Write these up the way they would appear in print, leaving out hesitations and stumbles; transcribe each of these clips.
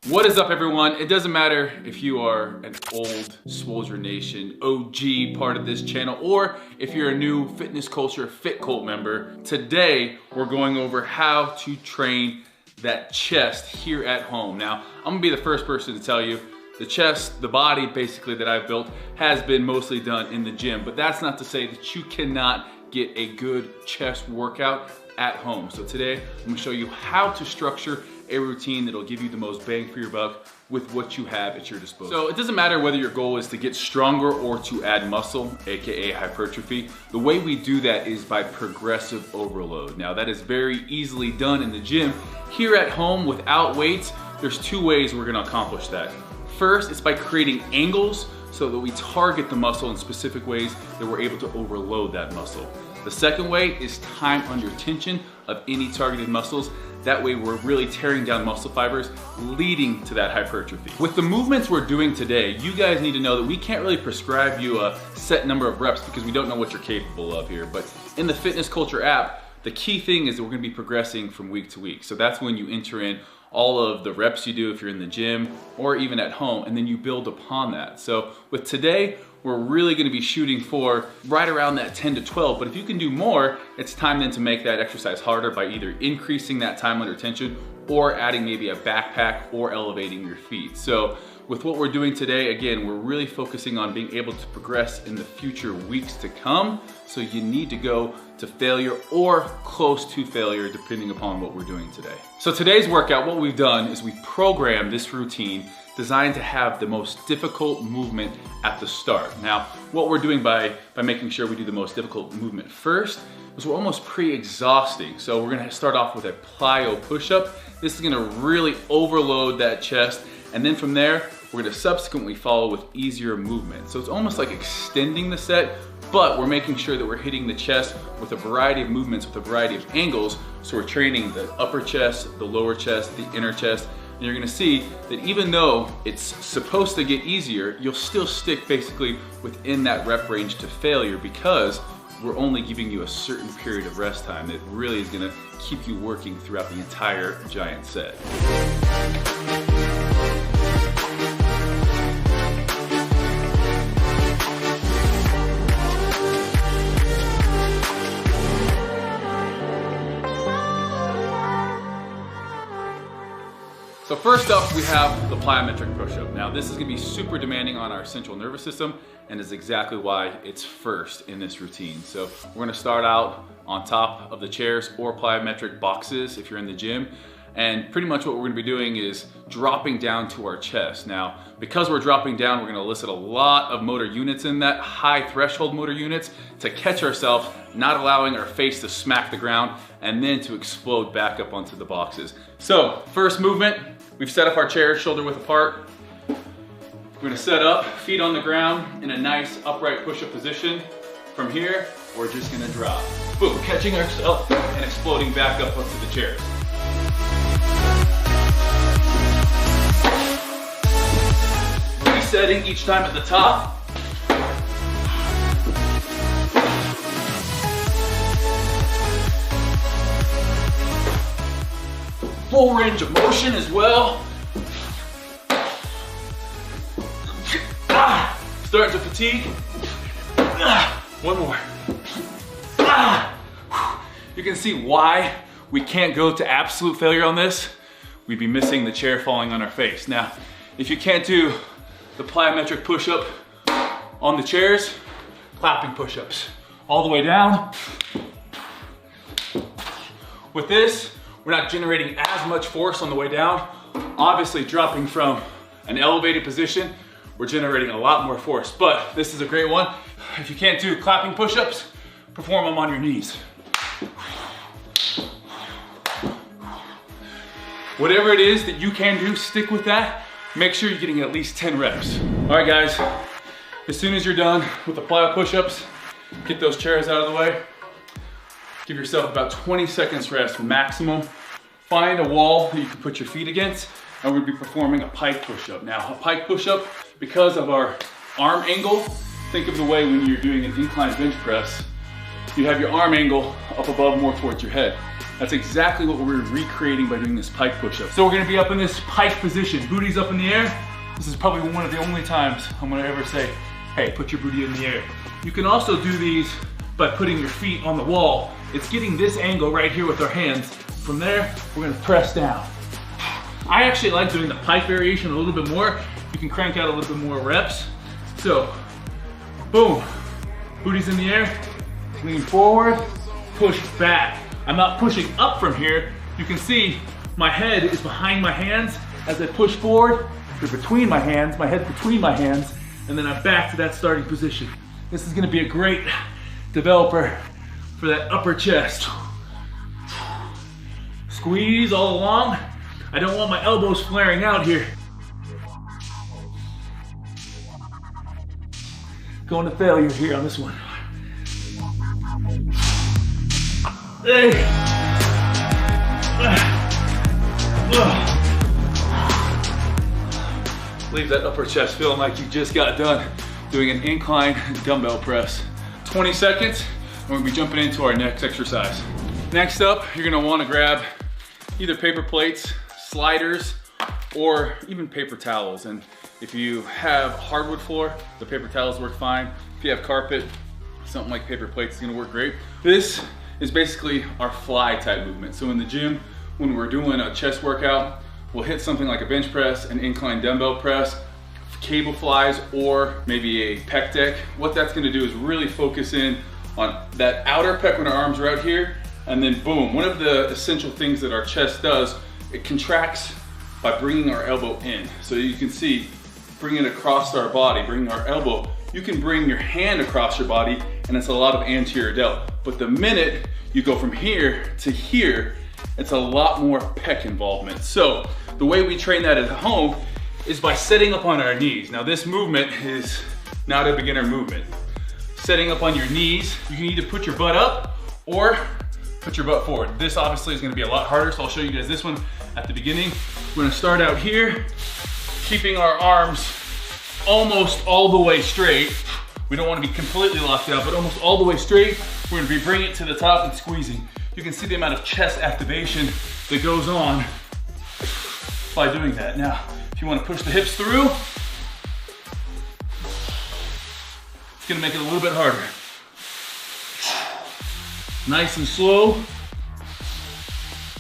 What is up, everyone? It doesn't matter if you are an old Swolger Nation OG part of this channel or if you're a new fitness culture fit cult member. Today we're going over how to train that chest here at home. Now I'm gonna be the first person to tell you the chest, the body basically that I've built has been mostly done in the gym, but that's not to say that you cannot get a good chest workout at home. So today I'm gonna show you how to structure a routine that'll give you the most bang for your buck with what you have at your disposal. So it doesn't matter whether your goal is to get stronger or to add muscle, aka hypertrophy. The way we do that is by progressive overload. Now that is very easily done in the gym. Here at home without weights, there's two ways we're gonna accomplish that. First, it's by creating angles so that we target the muscle in specific ways that we're able to overload that muscle. The second way is time under tension of any targeted muscles. That way we're really tearing down muscle fibers, leading to that hypertrophy. With the movements we're doing today, you guys need to know that we can't really prescribe you a set number of reps because we don't know what you're capable of here. But in the Fitness Culture app, the key thing is that we're gonna be progressing from week to week. So that's when you enter in all of the reps you do if you're in the gym or even at home, and then you build upon that. So with today, we're really gonna be shooting for right around that 10 to 12, but if you can do more, it's time then to make that exercise harder by either increasing that time under tension or adding maybe a backpack or elevating your feet. So with what we're doing today, again, we're really focusing on being able to progress in the future weeks to come. So you need to go to failure or close to failure depending upon what we're doing today. So today's workout, what we've done is we've programmed this routine designed to have the most difficult movement at the start. Now, what we're doing by making sure we do the most difficult movement first is we're almost pre-exhausting. So we're gonna start off with a plyo push-up. This is gonna really overload that chest. And then from there, we're gonna subsequently follow with easier movement. So it's almost like extending the set, but we're making sure that we're hitting the chest with a variety of movements, with a variety of angles. So we're training the upper chest, the lower chest, the inner chest. And you're gonna see that even though it's supposed to get easier, you'll still stick basically within that rep range to failure because we're only giving you a certain period of rest time that really is gonna keep you working throughout the entire giant set. So first up, we have the plyometric push-up. Now this is gonna be super demanding on our central nervous system and is exactly why it's first in this routine. So we're gonna start out on top of the chairs or plyometric boxes if you're in the gym. And pretty much what we're gonna be doing is dropping down to our chest. Now, because we're dropping down, we're gonna elicit a lot of motor units in that, high threshold motor units, to catch ourselves, not allowing our face to smack the ground, and then to explode back up onto the boxes. So, first movement, we've set up our chairs shoulder width apart. We're gonna set up, feet on the ground in a nice upright push-up position. From here, we're just gonna drop. Boom, catching ourselves and exploding back up onto the chairs. Resetting each time at the top. Full range of motion as well. Starting to fatigue. One more. You can see why we can't go to absolute failure on this. We'd be missing the chair falling on our face. Now, if you can't do the plyometric push-up on the chairs, clapping push-ups all the way down. With this, we're not generating as much force on the way down. Obviously, dropping from an elevated position, we're generating a lot more force, but this is a great one. If you can't do clapping push-ups, perform them on your knees. Whatever it is that you can do, stick with that. Make sure you're getting at least 10 reps. All right, guys, as soon as you're done with the plyo push-ups, get those chairs out of the way. Give yourself about 20 seconds rest maximum. Find a wall that you can put your feet against, and we'll be performing a pike push-up. Now, a pike push-up, because of our arm angle, think of the way when you're doing an incline bench press, you have your arm angle up above more towards your head. That's exactly what we're recreating by doing this pike push-up. So we're gonna be up in this pike position, booty's up in the air. This is probably one of the only times I'm gonna ever say, hey, put your booty in the air. You can also do these by putting your feet on the wall. It's getting this angle right here with our hands. From there, we're gonna press down. I actually like doing the pike variation a little bit more. You can crank out a little bit more reps. So, boom, booty's in the air, lean forward, push back. I'm not pushing up from here. You can see my head is behind my hands as I push forward. They're between my hands, my head's between my hands, and then I'm back to that starting position. This is gonna be a great developer for that upper chest. Squeeze all along. I don't want my elbows flaring out here. Going to failure here on this one. Hey. Leave that upper chest feeling like you just got done doing an incline dumbbell press. 20 seconds, and we'll be jumping into our next exercise. Next up, you're gonna wanna grab either paper plates, sliders, or even paper towels. And if you have hardwood floor, the paper towels work fine. If you have carpet, something like paper plates is gonna work great. This is basically our fly type movement. So in the gym, when we're doing a chest workout, we'll hit something like a bench press, an incline dumbbell press, cable flies, or maybe a pec deck. What that's gonna do is really focus in on that outer pec when our arms are out here, and then boom. One of the essential things that our chest does, it contracts by bringing our elbow in. So you can see, bring it across our body, bringing our elbow. You can bring your hand across your body, and it's a lot of anterior delt. But the minute you go from here to here, it's a lot more pec involvement. So the way we train that at home is by setting up on our knees. Now this movement is not a beginner movement. Setting up on your knees, you can either put your butt up or put your butt forward. This obviously is gonna be a lot harder, so I'll show you guys this one at the beginning. We're gonna start out here, keeping our arms almost all the way straight. We don't wanna be completely locked out, but almost all the way straight. We're gonna be bringing it to the top and squeezing. You can see the amount of chest activation that goes on by doing that. Now, if you wanna push the hips through, it's gonna make it a little bit harder. Nice and slow.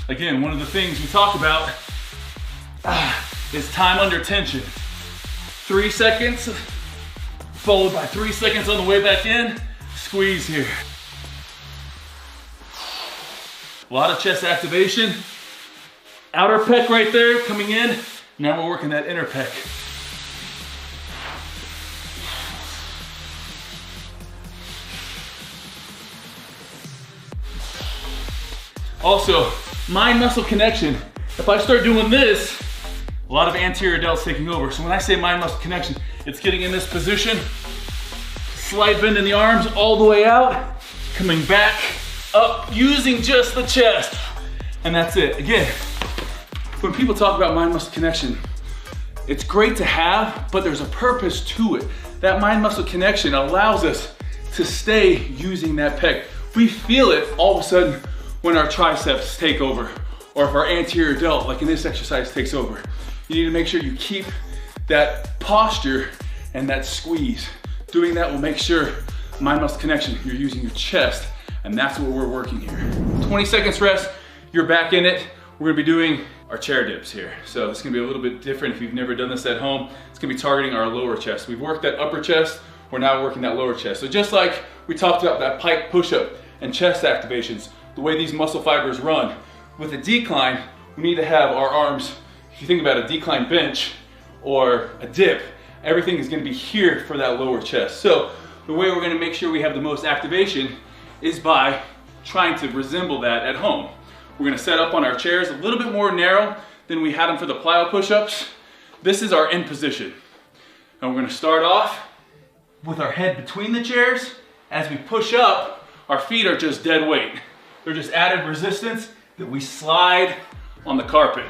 Again, one of the things we talk about is time under tension. 3 seconds, followed by 3 seconds on the way back in. Squeeze here. A lot of chest activation. Outer pec right there coming in. Now we're working that inner pec. Also, mind muscle connection. If I start doing this, a lot of anterior delts taking over. So when I say mind muscle connection, it's getting in this position, slight bend in the arms all the way out, coming back up using just the chest. And that's it. Again, when people talk about mind muscle connection, it's great to have, but there's a purpose to it. That mind muscle connection allows us to stay using that pec. We feel it all of a sudden when our triceps take over, or if our anterior delt, like in this exercise, takes over. You need to make sure you keep that posture and that squeeze. Doing that will make sure mind muscle connection, you're using your chest, and that's what we're working here. 20 seconds rest, you're back in it. We're gonna be doing our chair dips here. So it's gonna be a little bit different if you've never done this at home. It's gonna be targeting our lower chest. We've worked that upper chest, we're now working that lower chest. So just like we talked about that pike push-up and chest activations, the way these muscle fibers run, with a decline, we need to have our arms, if you think about a decline bench or a dip, everything is gonna be here for that lower chest. So the way we're gonna make sure we have the most activation is by trying to resemble that at home. We're gonna set up on our chairs a little bit more narrow than we had them for the plyo push-ups. This is our end position. And we're gonna start off with our head between the chairs. As we push up, our feet are just dead weight. They're just added resistance that we slide on the carpet.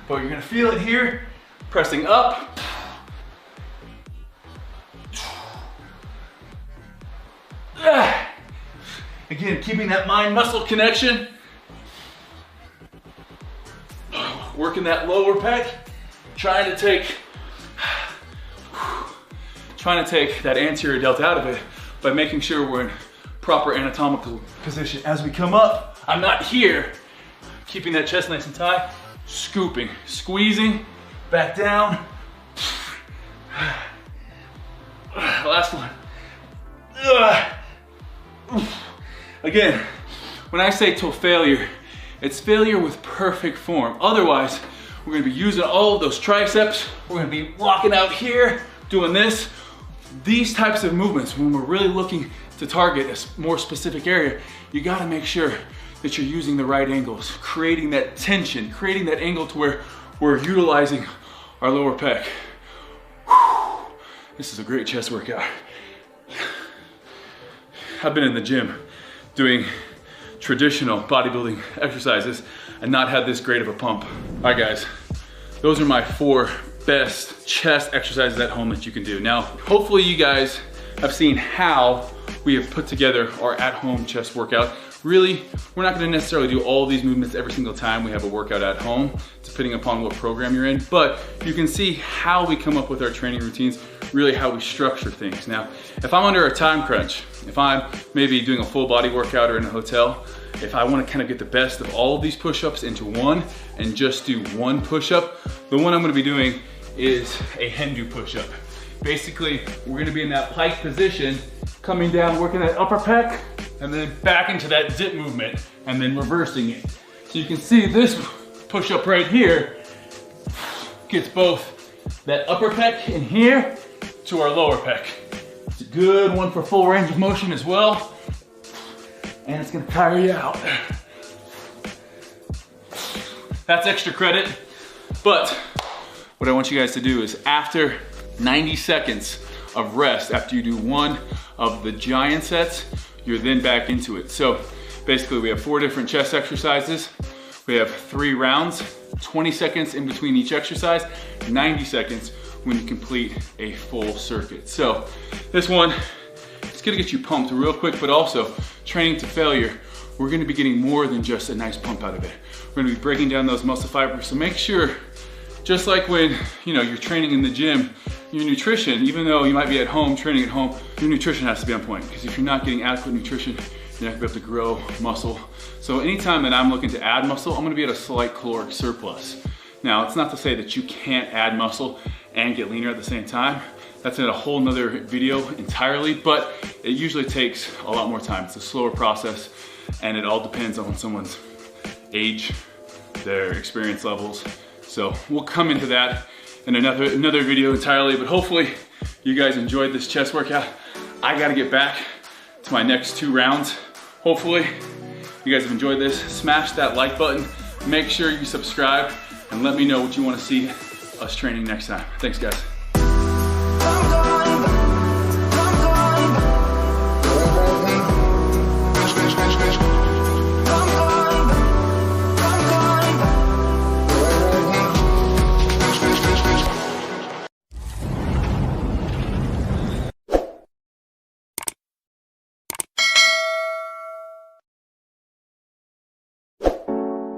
But you're gonna feel it here, pressing up. Again, keeping that mind muscle connection. working that lower pec, trying to take that anterior delt out of it by making sure we're in proper anatomical position. As we come up, I'm not here, keeping that chest nice and tight, scooping, squeezing, back down. Last one. Again, when I say till failure, it's failure with perfect form. Otherwise, we're gonna be using all of those triceps. We're gonna be walking out here, doing this. These types of movements, when we're really looking to target a more specific area, you gotta make sure that you're using the right angles, creating that tension, creating that angle to where we're utilizing our lower pec. Whew. This is a great chest workout. I've been in the gym doing traditional bodybuilding exercises and not had this great of a pump. All right guys, those are my 4 best chest exercises at home that you can do. Now, hopefully you guys have seen how we have put together our at-home chest workout. Really, we're not gonna necessarily do all these movements every single time we have a workout at home, depending upon what program you're in, but you can see how we come up with our training routines, really how we structure things. Now, if I'm under a time crunch, if I'm maybe doing a full body workout or in a hotel, if I wanna kind of get the best of all of these push-ups into one and just do one push-up, the one I'm gonna be doing is a Hindu push-up. Basically, we're gonna be in that pike position, coming down, working that upper pec, and then back into that dip movement, and then reversing it. So you can see this push-up right here gets both that upper pec in here to our lower pec. It's a good one for full range of motion as well, and it's gonna tire you out. That's extra credit, but what I want you guys to do is after 90 seconds of rest, after you do one of the giant sets, you're then back into it. So basically we have 4 different chest exercises. We have 3 rounds, 20 seconds in between each exercise, 90 seconds when you complete a full circuit. So this one, it's gonna get you pumped real quick, but also training to failure, we're gonna be getting more than just a nice pump out of it. We're gonna be breaking down those muscle fibers. So make sure, just like when you're training in the gym, your nutrition, even though you might be at home, training at home, your nutrition has to be on point. Because if you're not getting adequate nutrition, you're not gonna be able to grow muscle. So anytime that I'm looking to add muscle, I'm gonna be at a slight caloric surplus. Now, it's not to say that you can't add muscle and get leaner at the same time. That's in a whole nother video entirely, but it usually takes a lot more time. It's a slower process, and it all depends on someone's age, their experience levels. So we'll come into that in another video entirely, but hopefully you guys enjoyed this chest workout. I gotta get back to my next 2 rounds. Hopefully you guys have enjoyed this. Smash that like button, make sure you subscribe, and let me know what you wanna see us training next time. Thanks guys.